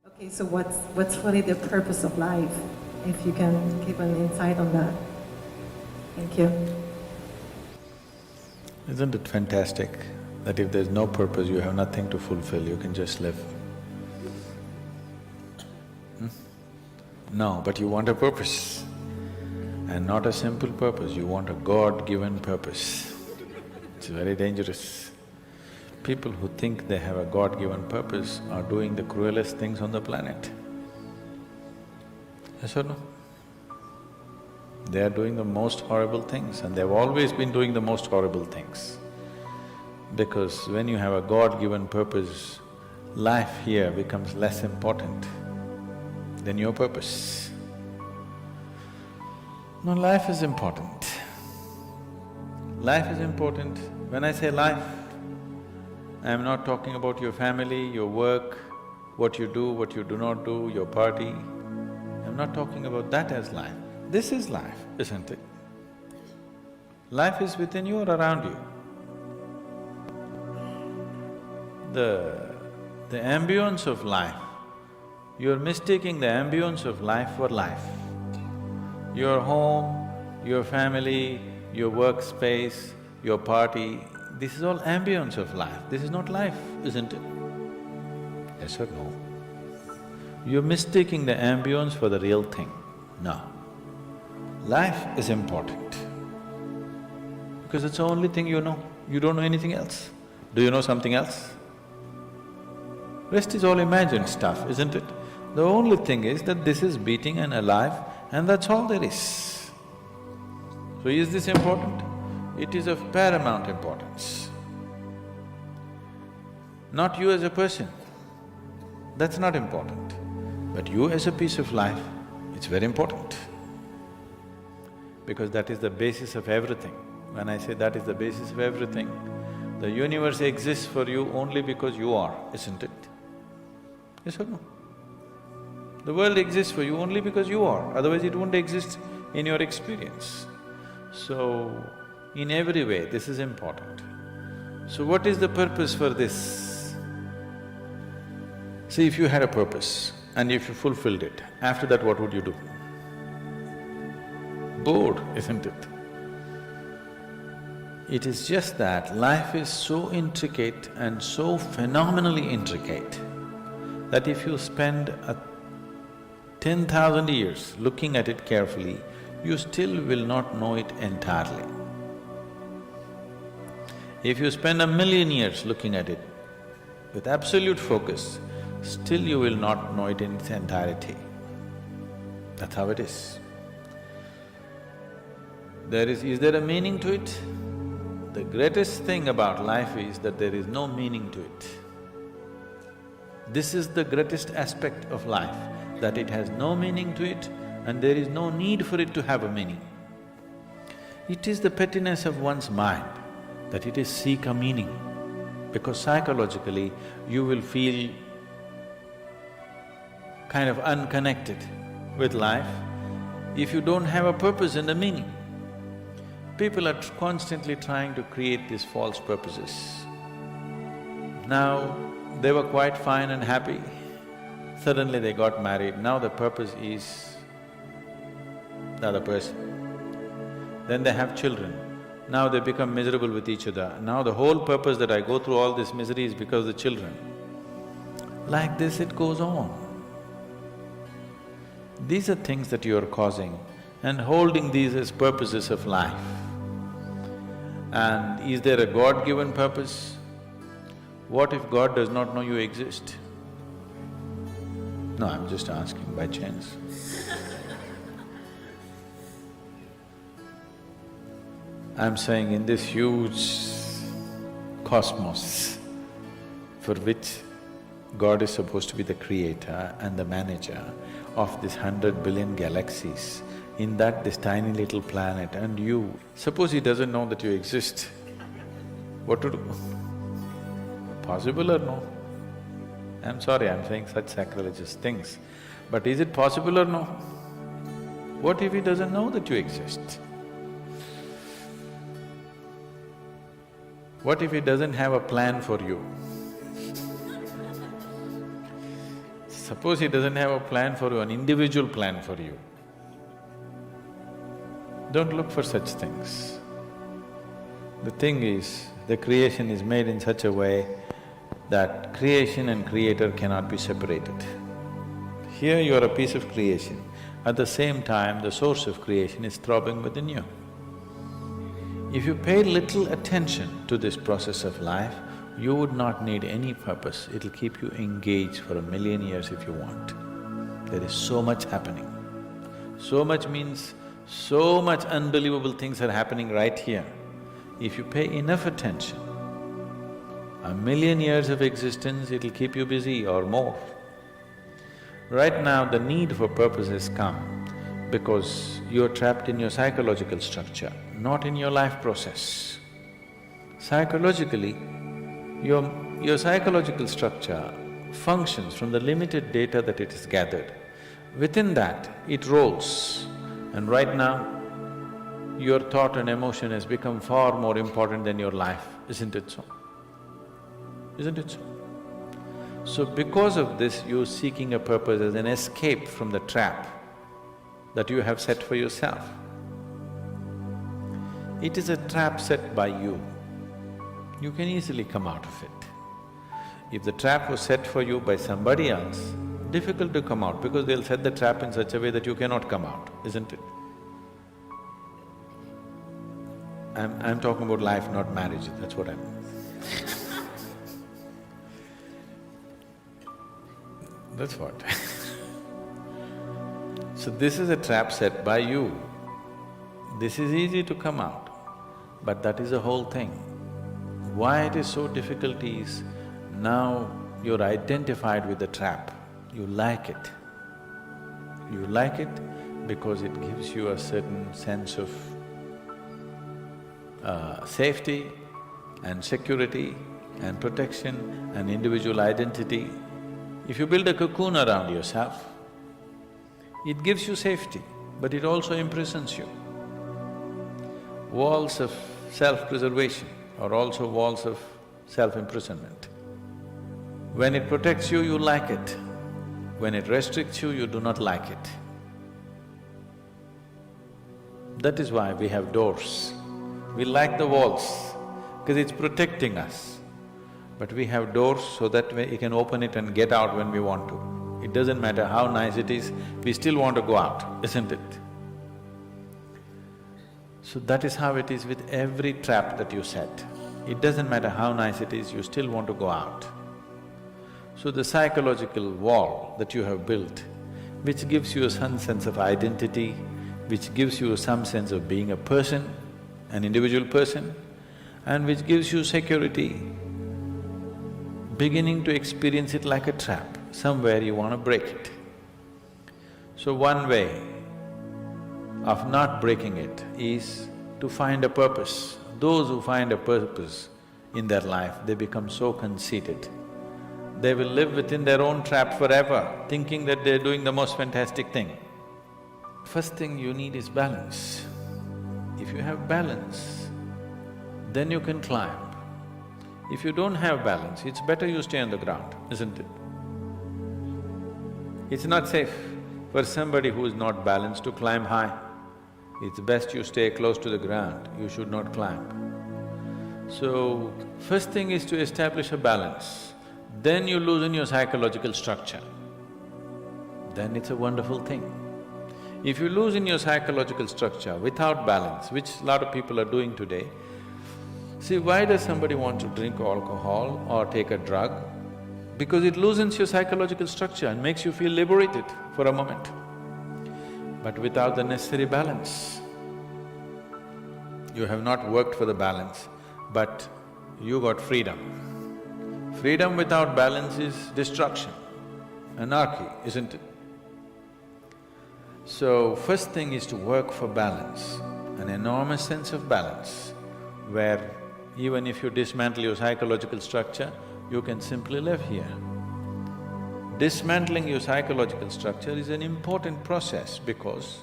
Okay, so what's really the purpose of life? If you can give an insight on that. Thank you. Isn't it fantastic that if there's no purpose, you have nothing to fulfill, you can just live? No, but you want a purpose. And not a simple purpose, you want a God-given purpose. It's very dangerous. People who think they have a God-given purpose are doing the cruelest things on the planet. Yes or no? They are doing the most horrible things and they've always been doing the most horrible things. Because when you have a God-given purpose, life here becomes less important than your purpose. No, life is important. Life is important. When I say life, I am not talking about your family, your work, what you do, what you do not do, your party. I'm not talking about that as life. This is life, isn't it? Life is within you or around you. The ambience of life, you're mistaking the ambience of life for life. Your home, your family, your workspace, your party, this is all ambience of life. This is not life, isn't it? Yes or no? You're mistaking the ambience for the real thing. No. Life is important because it's the only thing you know. You don't know anything else. Do you know something else? Rest is all imagined stuff, isn't it? The only thing is that this is beating and alive and that's all there is. So is this important? It is of paramount importance. Not you as a person, that's not important. But you as a piece of life, it's very important. Because that is the basis of everything. When I say that is the basis of everything, the universe exists for you only because you are, isn't it? Yes or no? The world exists for you only because you are, otherwise it won't exist in your experience. So, in every way, this is important. So what is the purpose for this? See, if you had a purpose and if you fulfilled it, after that what would you do? Bored, isn't it? It is just that life is so intricate and so phenomenally intricate that if you spend 10,000 years looking at it carefully, you still will not know it entirely. If you spend 1,000,000 years looking at it with absolute focus, still you will not know it in its entirety. That's how it is. Is there a meaning to it? The greatest thing about life is that there is no meaning to it. This is the greatest aspect of life, that it has no meaning to it and there is no need for it to have a meaning. It is the pettiness of one's mind that it is seek a meaning, because psychologically you will feel kind of unconnected with life if you don't have a purpose and a meaning. People are constantly trying to create these false purposes. Now, they were quite fine and happy, suddenly they got married, now the purpose is the other person. Then they have children, now they become miserable with each other. Now the whole purpose that I go through all this misery is because of the children. Like this it goes on. These are things that you are causing and holding these as purposes of life. And is there a God-given purpose? What if God does not know you exist? No, I'm just asking by chance. I'm saying in this huge cosmos for which God is supposed to be the creator and the manager of this 100 billion galaxies, in that this tiny little planet and you, suppose he doesn't know that you exist, what to do? Possible or no? I'm sorry, I'm saying such sacrilegious things, but is it possible or no? What if he doesn't know that you exist? What if he doesn't have a plan for you? Suppose he doesn't have a plan for you, an individual plan for you. Don't look for such things. The thing is, the creation is made in such a way that creation and creator cannot be separated. Here you are a piece of creation, at the same time the source of creation is throbbing within you. If you pay little attention to this process of life, you would not need any purpose, it'll keep you engaged for 1,000,000 years if you want. There is so much happening. So much means so much unbelievable things are happening right here. If you pay enough attention, 1,000,000 years of existence, it'll keep you busy or more. Right now, the need for purpose has come because you're trapped in your psychological structure, not in your life process. Psychologically, your psychological structure functions from the limited data that it has gathered. Within that, it rolls. And right now, your thought and emotion has become far more important than your life, isn't it so? Isn't it so? So because of this, you're seeking a purpose as an escape from the trap that you have set for yourself. It is a trap set by you. You can easily come out of it. If the trap was set for you by somebody else, difficult to come out because they'll set the trap in such a way that you cannot come out, isn't it? I'm talking about life, not marriage, that's what I mean. That's what So this is a trap set by you. This is easy to come out, but that is the whole thing. Why it is so difficult is, now you're identified with the trap, you like it. You like it because it gives you a certain sense of safety and security and protection and individual identity. If you build a cocoon around yourself, it gives you safety, but it also imprisons you. Walls of self-preservation are also walls of self-imprisonment. When it protects you, you like it. When it restricts you, you do not like it. That is why we have doors. We like the walls, because it's protecting us. But we have doors so that we can open it and get out when we want to. It doesn't matter how nice it is, we still want to go out, isn't it? So that is how it is with every trap that you set. It doesn't matter how nice it is, you still want to go out. So the psychological wall that you have built, which gives you some sense of identity, which gives you some sense of being a person, an individual person, and which gives you security, beginning to experience it like a trap, somewhere you want to break it. So one way of not breaking it is to find a purpose. Those who find a purpose in their life, they become so conceited. They will live within their own trap forever, thinking that they're doing the most fantastic thing. First thing you need is balance. If you have balance, then you can climb. If you don't have balance, it's better you stay on the ground, isn't it? It's not safe for somebody who is not balanced to climb high. It's best you stay close to the ground, you should not climb. So, first thing is to establish a balance, then you loosen your psychological structure. Then it's a wonderful thing. If you loosen your psychological structure without balance, which a lot of people are doing today, see, why does somebody want to drink alcohol or take a drug? Because it loosens your psychological structure and makes you feel liberated for a moment. But without the necessary balance, you have not worked for the balance, but you got freedom. Freedom without balance is destruction, anarchy, isn't it? So, first thing is to work for balance, an enormous sense of balance, where even if you dismantle your psychological structure, you can simply live here. Dismantling your psychological structure is an important process because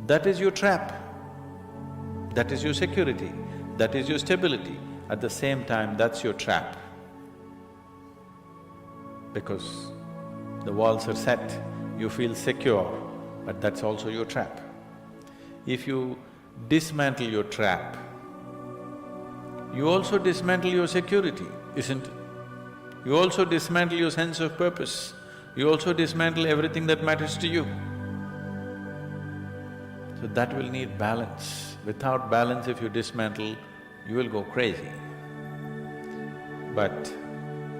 that is your trap, that is your security, that is your stability. At the same time, that's your trap. Because the walls are set, you feel secure, but that's also your trap. If you dismantle your trap, you also dismantle your security, isn't it? You also dismantle your sense of purpose. You also dismantle everything that matters to you. So that will need balance. Without balance, if you dismantle, you will go crazy. But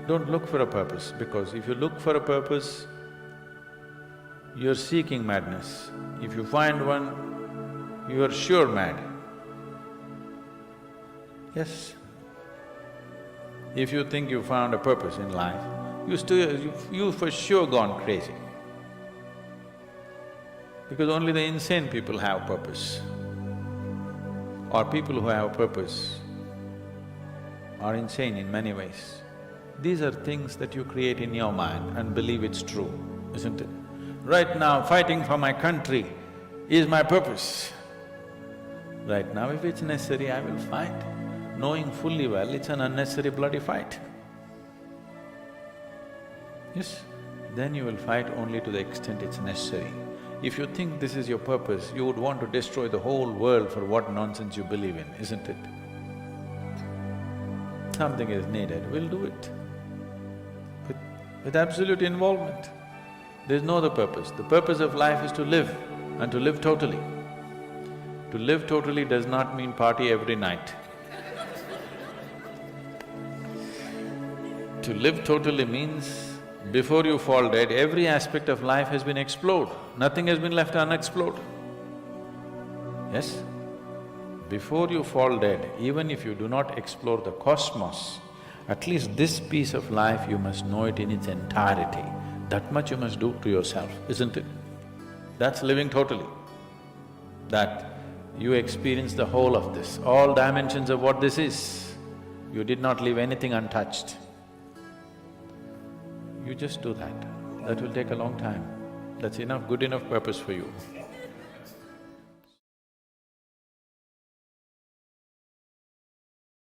don't look for a purpose, because if you look for a purpose, you're seeking madness. If you find one, you are sure mad. Yes. If you think you found a purpose in life, you for sure gone crazy. Because only the insane people have purpose. Or people who have purpose are insane in many ways. These are things that you create in your mind and believe it's true, isn't it? Right now, fighting for my country is my purpose. Right now, if it's necessary, I will fight, knowing fully well it's an unnecessary bloody fight. Yes, then you will fight only to the extent it's necessary. If you think this is your purpose, you would want to destroy the whole world for what nonsense you believe in, isn't it? Something is needed, we'll do it. With absolute involvement. There's no other purpose. The purpose of life is to live, and to live totally. To live totally does not mean party every night. To live totally means before you fall dead, every aspect of life has been explored, nothing has been left unexplored. Yes? Before you fall dead, even if you do not explore the cosmos, at least this piece of life you must know it in its entirety. That much you must do to yourself, isn't it? That's living totally. That you experience the whole of this, all dimensions of what this is. You did not leave anything untouched. You just do that. That will take a long time. That's enough, good enough purpose for you.